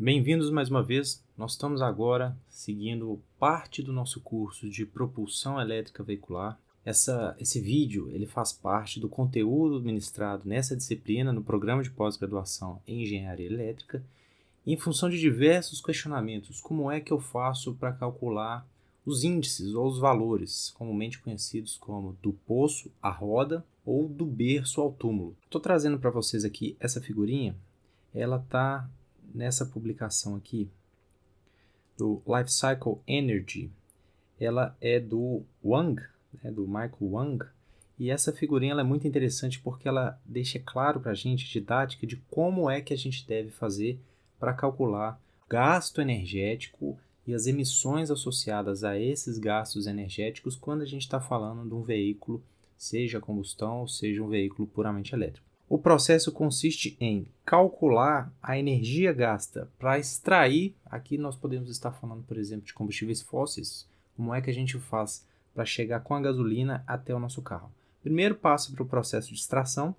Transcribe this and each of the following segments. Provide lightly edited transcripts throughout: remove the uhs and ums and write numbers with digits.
Bem-vindos mais uma vez. Nós estamos agora seguindo parte do nosso curso de propulsão elétrica veicular. Esse vídeo ele faz parte do conteúdo ministrado nessa disciplina no programa de pós-graduação em Engenharia Elétrica, em função de diversos questionamentos. Como é que eu faço para calcular os índices ou os valores, comumente conhecidos como do poço à roda ou do berço ao túmulo? Estou trazendo para vocês aqui essa figurinha. Ela está nessa publicação aqui do Life Cycle Energy. Ela é do Wang, do Michael Wang, e essa figurinha ela é muito interessante porque ela deixa claro para a gente, didática, de como é que a gente deve fazer para calcular gasto energético e as emissões associadas a esses gastos energéticos quando a gente está falando de um veículo, seja combustão ou seja um veículo puramente elétrico. O processo consiste em calcular a energia gasta para extrair, aqui nós podemos estar falando, por exemplo, de combustíveis fósseis, como é que a gente faz para chegar com a gasolina até o nosso carro. Primeiro passa para o processo de extração.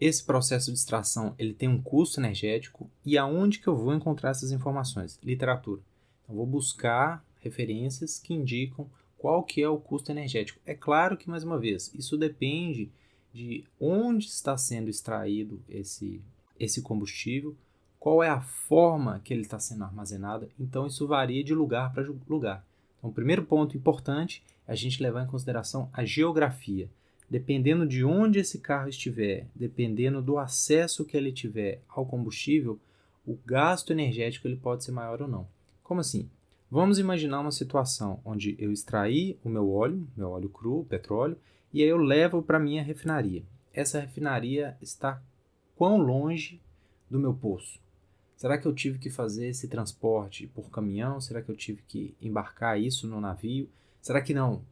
Esse processo de extração ele tem um custo energético e aonde que eu vou encontrar essas informações? Literatura. Então, vou buscar referências que indicam qual que é o custo energético. É claro que, mais uma vez, isso depende de onde está sendo extraído esse combustível, qual é a forma que ele está sendo armazenado, então isso varia de lugar para lugar. Então, o primeiro ponto importante é a gente levar em consideração a geografia. Dependendo de onde esse carro estiver, dependendo do acesso que ele tiver ao combustível, o gasto energético ele pode ser maior ou não. Como assim? Vamos imaginar uma situação onde eu extraí o meu óleo cru, o petróleo, e aí eu levo para a minha refinaria. Essa refinaria está quão longe do meu poço? Será que eu tive que fazer esse transporte por caminhão? Será que eu tive que embarcar isso no navio? Será que não?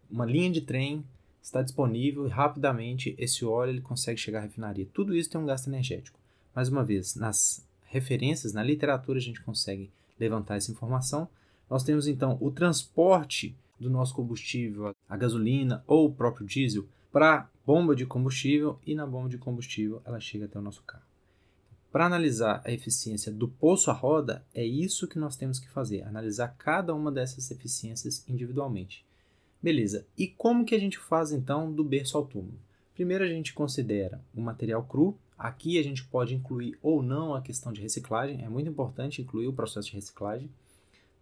Uma linha de trem está disponível e rapidamente esse óleo ele consegue chegar à refinaria. Tudo isso tem um gasto energético. Mais uma vez, nas referências, na literatura, a gente consegue levantar essa informação. Nós temos então o transporte do nosso combustível, a gasolina ou o próprio diesel, para a bomba de combustível e na bomba de combustível ela chega até o nosso carro. Para analisar a eficiência do poço à roda, é isso que nós temos que fazer, analisar cada uma dessas eficiências individualmente. Beleza, e como que a gente faz então do berço ao túmulo? Primeiro a gente considera o material cru, aqui a gente pode incluir ou não a questão de reciclagem, é muito importante incluir o processo de reciclagem.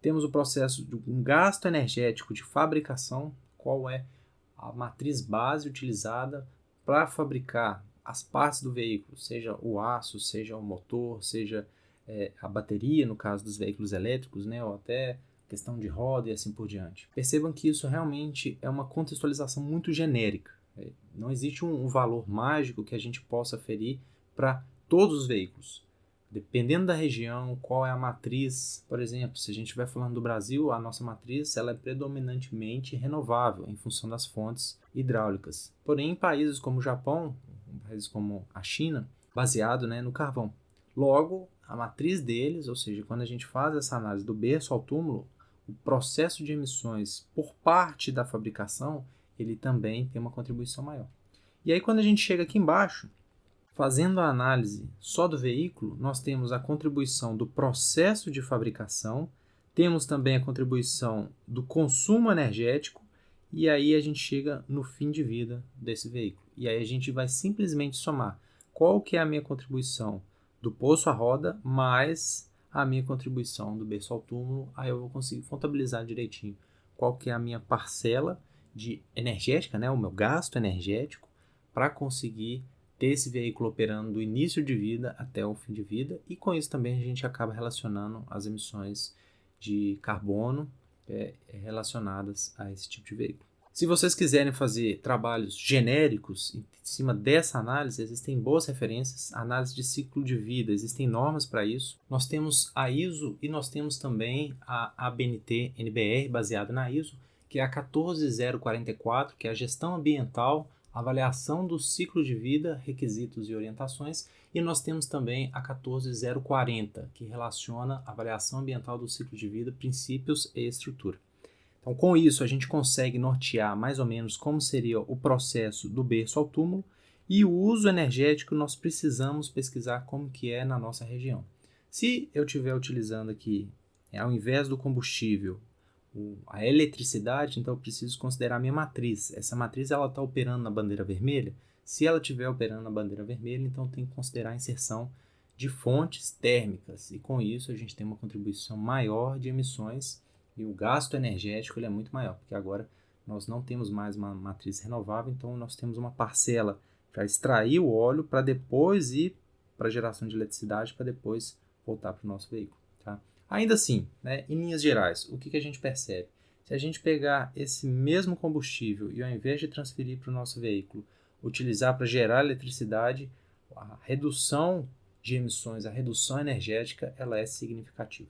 Temos o processo de um gasto energético de fabricação, qual é a matriz base utilizada para fabricar as partes do veículo, seja o aço, seja o motor, seja a bateria, no caso dos veículos elétricos, ou até questão de roda e assim por diante. Percebam que isso realmente é uma contextualização muito genérica. Não existe um valor mágico que a gente possa aferir para todos os veículos. Dependendo da região, qual é a matriz, por exemplo, se a gente estiver falando do Brasil, a nossa matriz ela é predominantemente renovável em função das fontes hidráulicas. Porém, em países como o Japão, países como a China, baseado no carvão. Logo, a matriz deles, ou seja, quando a gente faz essa análise do berço ao túmulo, o processo de emissões por parte da fabricação, ele também tem uma contribuição maior. E aí, quando a gente chega aqui embaixo, fazendo a análise só do veículo, nós temos a contribuição do processo de fabricação, temos também a contribuição do consumo energético, e aí a gente chega no fim de vida desse veículo. E aí a gente vai simplesmente somar qual que é a minha contribuição do poço à roda, mais a minha contribuição do berço ao túmulo, aí eu vou conseguir contabilizar direitinho qual que é a minha parcela de energética, o meu gasto energético, para conseguir ter esse veículo operando do início de vida até o fim de vida, e com isso também a gente acaba relacionando as emissões de carbono relacionadas a esse tipo de veículo. Se vocês quiserem fazer trabalhos genéricos em cima dessa análise, existem boas referências, análise de ciclo de vida, existem normas para isso. Nós temos a ISO e nós temos também a ABNT-NBR, baseada na ISO, que é a 14044, que é a gestão ambiental, avaliação do ciclo de vida, requisitos e orientações, e nós temos também a 14040, que relaciona a avaliação ambiental do ciclo de vida, princípios e estrutura. Então, com isso, a gente consegue nortear mais ou menos como seria o processo do berço ao túmulo, e o uso energético nós precisamos pesquisar como que é na nossa região. Se eu estiver utilizando aqui, ao invés do combustível, a eletricidade, então eu preciso considerar a minha matriz. Essa matriz está operando na bandeira vermelha. Se ela estiver operando na bandeira vermelha, então tem que considerar a inserção de fontes térmicas. E com isso a gente tem uma contribuição maior de emissões e o gasto energético ele é muito maior, porque agora nós não temos mais uma matriz renovável, então nós temos uma parcela para extrair o óleo para depois ir para a geração de eletricidade, para depois voltar para o nosso veículo. Tá? Ainda assim, né, em linhas gerais, o que a gente percebe? Se a gente pegar esse mesmo combustível e ao invés de transferir para o nosso veículo, utilizar para gerar eletricidade, a redução de emissões, a redução energética, ela é significativa.